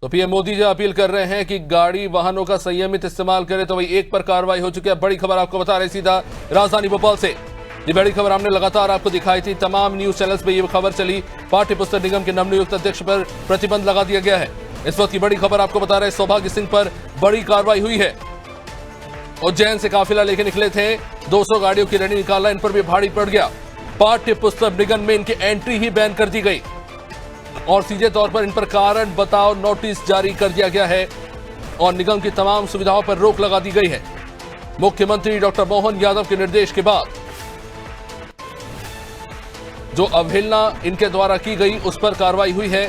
तो पीएम मोदी जो अपील कर रहे हैं कि गाड़ी वाहनों का संयमित इस्तेमाल करें, तो वही एक पर कार्रवाई हो चुकी है। बड़ी खबर आपको बता रहे सीधा राजधानी भोपाल से। ये बड़ी खबर हमने लगातार आपको दिखाई थी, तमाम न्यूज चैनल्स पे ये खबर चली। पाठ्य पुस्तक निगम के नवनियुक्त अध्यक्ष पर प्रतिबंध लगा दिया गया है। इस वक्त की बड़ी खबर आपको बता रहे सौभाग्य सिंह पर बड़ी कार्रवाई हुई है। उज्जैन से काफिला लेके निकले थे, 200 गाड़ियों की रैली निकाला, इन पर भी भारी पड़ गया। पाठ्य पुस्तक निगम में इनकी एंट्री ही बैन कर दी गई और सीधे तौर पर इन पर कारण बताओ नोटिस जारी कर दिया गया है और निगम की तमाम सुविधाओं पर रोक लगा दी गई है। मुख्यमंत्री डॉक्टर मोहन यादव के निर्देश के बाद जो अवहेलना इनके द्वारा की गई उस पर कार्रवाई हुई है।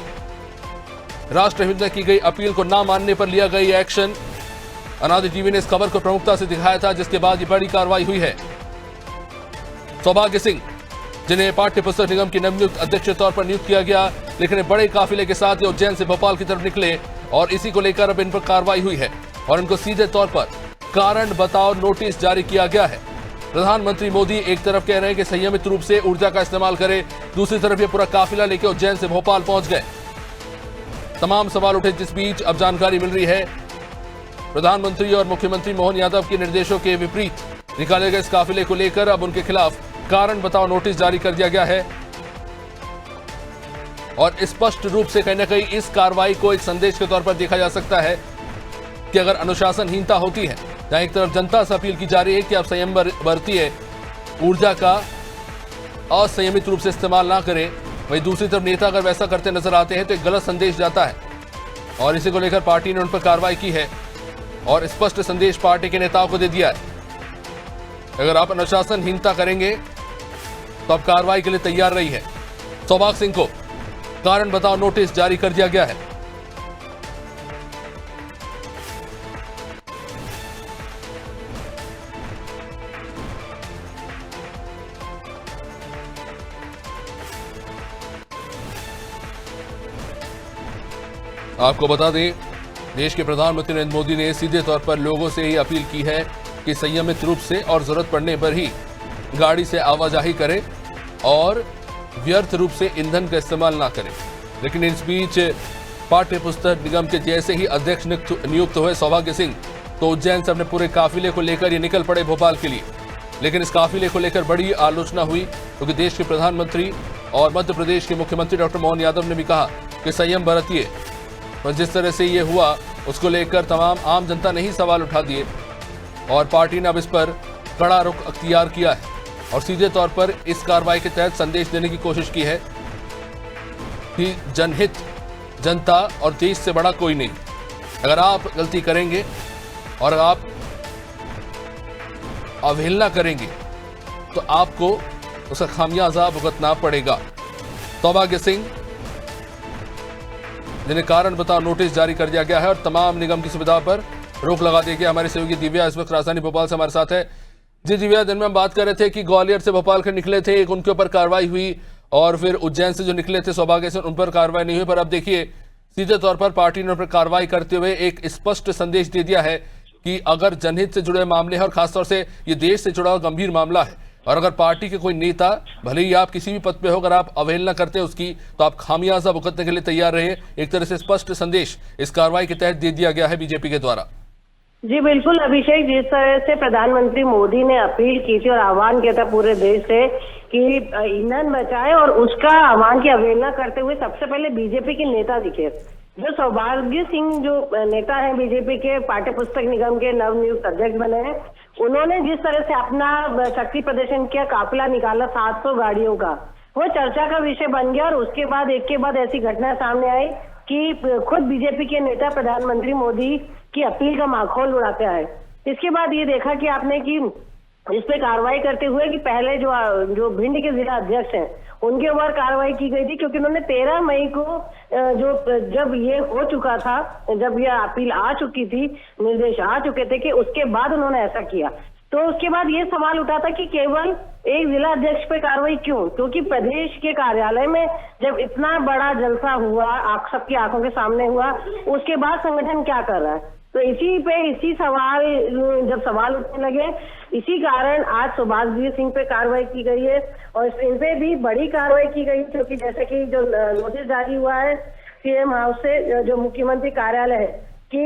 राष्ट्रहित में की गई अपील को न मानने पर लिया गया एक्शन। अनादि टीवी ने इस खबर को प्रमुखता से दिखाया था, जिसके बाद ये बड़ी कार्रवाई हुई है। सौभाग्य सिंह, जिन्हें पाठ्य पुस्तक निगम के नवनियुक्त अध्यक्ष के तौर पर नियुक्त किया गया, लेकिन बड़े काफिले के साथ ये उज्जैन से भोपाल की तरफ निकले और इसी को लेकर अब इन पर कार्रवाई हुई है और इनको सीधे तौर पर कारण बताओ नोटिस जारी किया गया है। प्रधानमंत्री मोदी एक तरफ कह रहे हैं कि संयमित रूप से ऊर्जा का इस्तेमाल करें, दूसरी तरफ ये पूरा काफिला लेकर उज्जैन से भोपाल पहुंच गए। तमाम सवाल उठे, जिस बीच अब जानकारी मिल रही है प्रधानमंत्री और मुख्यमंत्री मोहन यादव के निर्देशों के विपरीत निकाले गए इस काफिले को लेकर अब उनके खिलाफ कारण बताओ नोटिस जारी कर दिया गया है और स्पष्ट रूप से कहीं ना कहीं इस कार्रवाई को एक संदेश के तौर पर देखा जा सकता है कि अगर अनुशासनहीनता होती है, जहां एक तरफ जनता से अपील की जा रही है कि आप संयम बरतिए, ऊर्जा का असंयमित रूप से इस्तेमाल ना करें, वहीं दूसरी तरफ नेता अगर वैसा करते नजर आते हैं तो एक गलत संदेश जाता है और इसी को लेकर पार्टी ने उन पर कार्रवाई की है और स्पष्ट संदेश पार्टी के नेताओं को दे दिया है। अगर आप अनुशासनहीनता करेंगे तो अब कार्रवाई के लिए तैयार रही है। सौभाग्य सिंह को कारण बताओ नोटिस जारी कर दिया गया है। आपको बता दें, देश के प्रधानमंत्री नरेंद्र मोदी ने सीधे तौर पर लोगों से ही अपील की है कि संयमित रूप से और जरूरत पड़ने पर ही गाड़ी से आवाजाही करें और व्यर्थ रूप से ईंधन का इस्तेमाल ना करें। लेकिन इस बीच पाठ्य पुस्तक निगम के जैसे ही अध्यक्ष नियुक्त हुए सौभाग्य सिंह, तो उज्जैन से अपने पूरे काफिले को लेकर ये निकल पड़े भोपाल के लिए। लेकिन इस काफिले को लेकर बड़ी आलोचना हुई क्योंकि देश के प्रधानमंत्री और मध्य प्रदेश के मुख्यमंत्री डॉक्टर मोहन यादव ने भी कहा कि संयम बरतिए, पर जिस तरह से ये हुआ उसको लेकर तमाम आम जनता ने ही सवाल उठा दिए और पार्टी ने अब इस पर कड़ा रुख अख्तियार किया है और सीधे तौर पर इस कार्रवाई के तहत संदेश देने की कोशिश की है कि जनहित, जनता और देश से बड़ा कोई नहीं। अगर आप गलती करेंगे और आप अवहेलना करेंगे तो आपको उसका खामियाजा भुगतना पड़ेगा। सौभाग्य सिंह, जिन्हें कारण बताओ नोटिस जारी कर दिया गया है और तमाम निगम की सुविधा पर रोक लगा दी गई। हमारी सहयोगी दिव्या इस वक्त राजधानी भोपाल से हमारे साथ है। जी दिव्या, दिन में हम बात कर रहे थे कि ग्वालियर से भोपाल के निकले थे, एक उनके ऊपर कार्रवाई हुई और फिर उज्जैन से जो निकले थे सौभाग्य से उन पर कार्रवाई नहीं हुई, पर अब देखिए सीधे तौर पर पार्टी ने उन पर कार्रवाई करते हुए एक स्पष्ट संदेश दे दिया है कि अगर जनहित से जुड़े मामले हैं और खासतौर से ये देश से जुड़ा हुआ गंभीर मामला है और अगर पार्टी के कोई नेता, भले ही आप किसी भी पद पे हो, अगर आप अवहेलना करते हैं उसकी, तो आप खामियाजा भुगतने के लिए तैयार रहे। एक तरह से स्पष्ट संदेश इस कार्रवाई के तहत दे दिया गया है बीजेपी के द्वारा। जी बिल्कुल अभिषेक, जिस तरह से प्रधानमंत्री मोदी ने अपील की थी और आह्वान किया था पूरे देश से कि ईंधन बचाए और उसका आह्वान की अवहेलना करते हुए सबसे पहले बीजेपी के नेता दिखे। जो सौभाग्य सिंह जो नेता हैं बीजेपी के, पाठ्य पुस्तक निगम के नवनियुक्त अध्यक्ष बने हैं, उन्होंने जिस तरह से अपना शक्ति प्रदर्शन किया, काफिला निकाला 700 गाड़ियों का, वो चर्चा का विषय बन गया और उसके बाद एक के बाद ऐसी घटना सामने आई कि खुद बीजेपी के नेता प्रधानमंत्री मोदी की अपील का माखौल उड़ाते आए। इसके बाद ये देखा कि आपने कि इस पे कार्रवाई करते हुए कि पहले जो भिंड के जिला अध्यक्ष हैं उनके ऊपर कार्रवाई की गई थी, क्योंकि उन्होंने 13 मई को जब ये हो चुका था, जब ये अपील आ चुकी थी, निर्देश आ चुके थे कि उसके बाद उन्होंने ऐसा किया। तो उसके बाद ये सवाल उठा था कि केवल एक जिला अध्यक्ष पे कार्रवाई क्यों, क्योंकि प्रदेश के कार्यालय में जब इतना बड़ा जलसा हुआ, सबकी आंखों के सामने हुआ, उसके बाद संगठन क्या कर रहा है। तो इसी सवाल उठने लगे, इसी कारण आज सौभाग्य सिंह पे कार्रवाई की गई है और इन पे भी बड़ी कार्रवाई की गई, क्योंकि जैसे कि जो नोटिस जारी हुआ है सीएम हाउस से जो मुख्यमंत्री कार्यालय है कि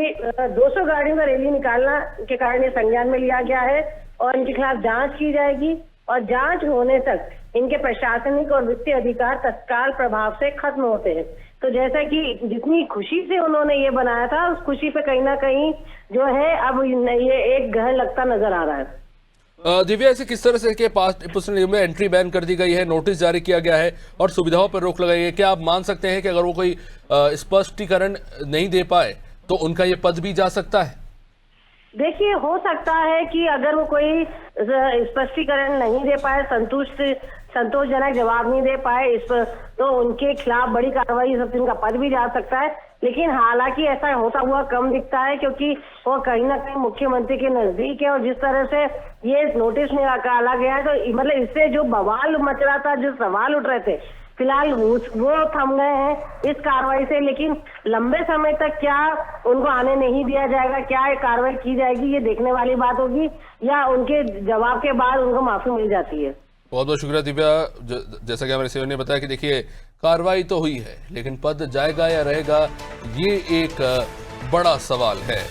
200 गाड़ियों का रैली निकालना के कारण ये संज्ञान में लिया गया है और इनके खिलाफ जांच की जाएगी और जांच होने तक इनके प्रशासनिक और वित्तीय अधिकार तत्काल प्रभाव से खत्म होते हैं। तो जैसा कि जितनी खुशी से उन्होंने ये बनाया था, उस खुशी पे कहीं ना कहीं जो है अब ये एक ग्रहण लगता नजर आ रहा है। दिव्या, ऐसे किस तरह से के पास में एंट्री बैन कर दी गई है, नोटिस जारी किया गया है और सुविधाओं पर रोक लगाई है, क्या आप मान सकते हैं कि अगर वो कोई स्पष्टीकरण नहीं दे पाए तो उनका ये पद भी जा सकता है? देखिए, हो सकता है कि अगर वो कोई स्पष्टीकरण नहीं दे पाए, संतोषजनक जवाब नहीं दे पाए इस पर, तो उनके खिलाफ बड़ी कार्रवाई सबसे उनका पद भी जा सकता है। लेकिन हालांकि ऐसा होता हुआ कम दिखता है क्योंकि वो कहीं ना कहीं मुख्यमंत्री के नजदीक है और जिस तरह से ये नोटिस निकाला गया है तो मतलब इससे जो बवाल मच रहा था, जो सवाल उठ रहे थे, फिलहाल वो थम गए हैं इस कार्रवाई से। लेकिन लंबे समय तक क्या उनको आने नहीं दिया जाएगा, क्या ये कार्रवाई की जाएगी, ये देखने वाली बात होगी, या उनके जवाब के बाद उनको माफी मिल जाती है। बहुत बहुत शुक्रिया दिव्या। जैसा कि हमारे सेवन ने बताया कि देखिए, कार्रवाई तो हुई है लेकिन पद जाएगा या रहेगा, ये एक बड़ा सवाल है।